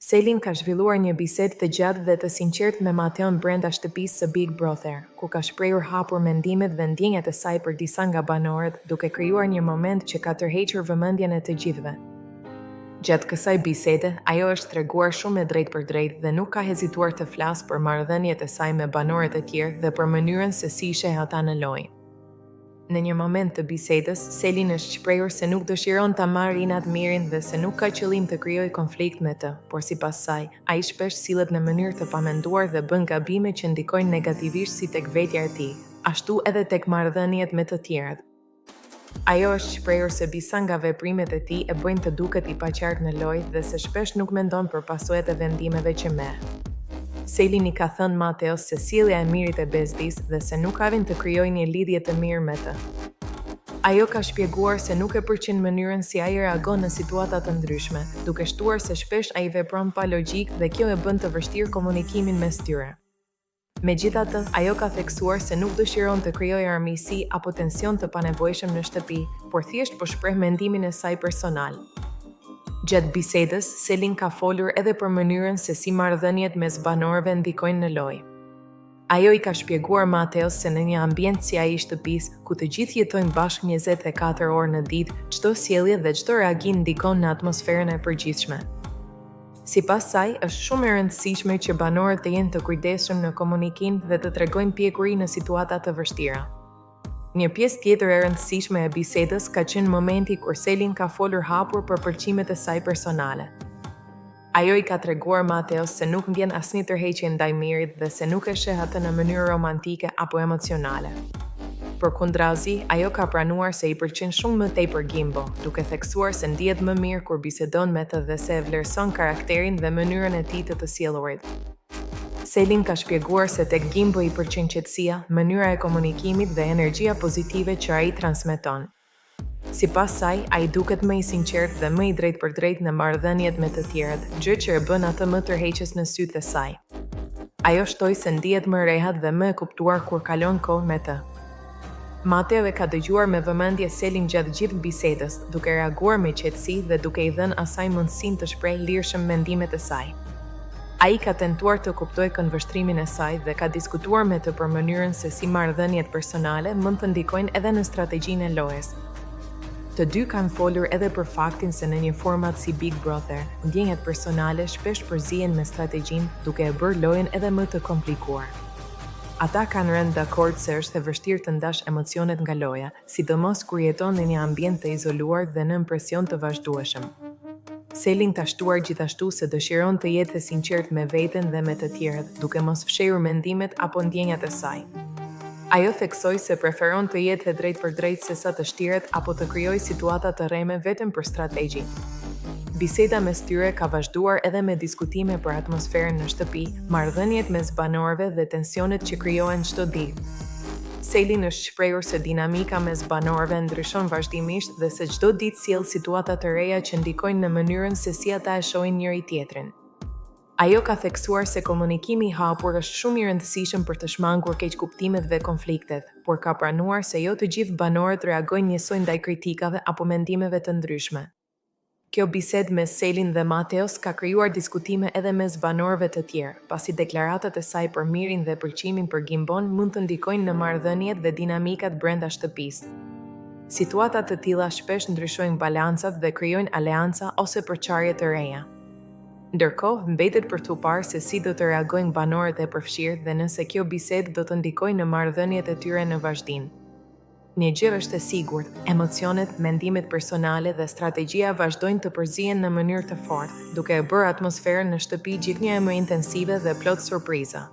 Selin ka zhvilluar një bisedë të gjatë dhe të sinqertë me Mateon brenda shtëpisë së Big Brother, ku ka shprehur hapur mendimet dhe ndjenjat e saj për disa nga banorët, duke krijuar një moment që ka tërhequr vëmendjen e të gjithëve. Gjatë kësaj bisede, ajo është treguar shumë e drejtë për drejtë dhe nuk ka hezituar të flasë për marrëdhëniet e saj me banorët e tjerë dhe për mënyrën se si ishte ata në lojë. Në një moment të bisedës, Selin është shprehur se nuk dëshiron ta marrë Inat mirin dhe se nuk ka qëllim të krijojë konflikt me të, por sipas saj, ai shpesh sillet në mënyrë të pamenduar dhe bën gabime që ndikojnë negativisht si tek vetja e tij, ashtu edhe tek marrëdhëniet me të tjerët. Ajo është shprehur se disa nga veprimet e tij e bëjnë të duket i paqartë në lojë dhe se shpesh nuk mendon për pasojat e vendimeve që merr. Selin i ka thënë Mateos se sjellja e mirit e bezdis dhe se nuk arrin të krijojë një lidhje të mirë me të. Ajo ka shpjeguar se nuk e pëlqen mënyrën si ai reagon në situata të ndryshme, duke shtuar se shpesh ai vepron pa logjik dhe kjo e bën të vështirë komunikimin mes tyre. Megjithatë, ajo ka theksuar se nuk dëshiron të krijojë armiqësi apo tension të panevojshëm në shtëpi, por thjesht po shpreh mendimin e saj personal. Gjatë bisedës, Selin ka folur edhe për mënyrën se si marrëdhëniet mes banorëve ndikojnë në lojë. Ajo i ka shpjeguar Mateos se në një ambient si ai i shtëpisë, ku të gjithë jetojnë bashkë 24 orë në ditë, çdo sjellje dhe çdo reagim ndikon në atmosferën e përgjithshme. Sipas saj, është shumë e rëndësishme që banorët të jenë të kujdesshëm në komunikim dhe të tregojnë pjekuri në situata të vështira. Një pjesë tjetër e rëndësishme e bisedës ka qenë momenti kur Selin ka folur hapur për pëlqimet e saj personale. Ajo i ka treguar Mateos se nuk ndjen asnjë tërheqje ndaj mirit dhe se nuk e sheh atë në mënyrë romantike apo emocionale. Përkundrazi, ajo ka pranuar se i pëlqen shumë më tepër Gimbo, duke theksuar se ndihet më mirë kur bisedon me të dhe se e vlerëson karakterin dhe mënyrën e tij të sjellurit. Selin ka shpjeguar se tek Gimbo i pëlqen qetësia, mënyra e komunikimit dhe energjia pozitive që ai transmeton. Sipas saj, ai duket më i sinqertë dhe më i drejtë për drejtë në marrëdhëniet me të tjerët, gjë që e bën atë më tërheqës në sytë e saj. Ajo shtoi se ndihet më rehat dhe më e kuptuar kur kalon kohë me të. Mateo e ka dëgjuar me vëmendje Selin gjatë gjithë bisedës, duke reaguar me qetësi dhe duke i dhënë asaj mundësinë të shprehë lirshëm mendimet e saj. Ai ka tentuar të kuptojë këndvështrimin e saj dhe ka diskutuar me të për mënyrën se si marrëdhëniet personale mund të ndikojnë edhe në strategjinë e lojës. Të dy kanë folur edhe për faktin se në një format si Big Brother, ndjenjat personale shpesh përzihen me strategjinë, duke e bërë lojën edhe më të komplikuar. Ata kanë rënë dakord se është e vështirë të ndash emocionet nga loja, sidomos kur jeton në një ambient të izoluar dhe në presion të vazhdueshëm. Selin ka shtuar gjithashtu se dëshiron të jetë e sinqertë me veten dhe me të tjerët, duke mos fshehur mendimet apo ndjenjat e saj. Ajo theksoi se preferon të jetë e drejtë për drejtë sesa të shtiret apo të krijojë situata të rreme vetëm për strategji. Biseda mes tyre ka vazhduar edhe me diskutime për atmosferën në shtëpi, marrëdhëniet mes banorëve dhe tensionet që krijohen çdo ditë. Selin është shprehur se dinamika mes banorëve ndryshon vazhdimisht dhe se çdo ditë sjell situata të reja që ndikojnë në mënyrën se si ata e shohin njëri tjetrin. Ajo ka theksuar se komunikimi i hapur është shumë i rëndësishëm për të shmangur keqkuptimet dhe konfliktet, por ka pranuar se jo të gjithë banorët reagojnë njësoj ndaj kritikave apo mendimeve të ndryshme. Kjo bisedë mes Selin dhe Mateos ka krijuar diskutime edhe mes banorëve të tjerë, pasi deklaratat e saj për mirin dhe pëlqimin për Gimbon mund të ndikojnë në marrëdhëniet dhe dinamikat brenda shtëpisë. Situata të tilla shpesh ndryshojnë balancat dhe krijojnë aleanca ose përçarje të reja. Ndërkohë, mbetet për t'u parë se si do të reagojnë banorët e përfshirë dhe nëse kjo bisedë do të ndikojnë në marrëdhëniet e tyre në vazhdim. Një gjë është e sigurt, emocionet, mendimet personale dhe strategjia vazhdojnë të përzihen në mënyrë të fortë, duke e bërë atmosferën në shtëpi gjithnjë më intensive dhe plot surpriza.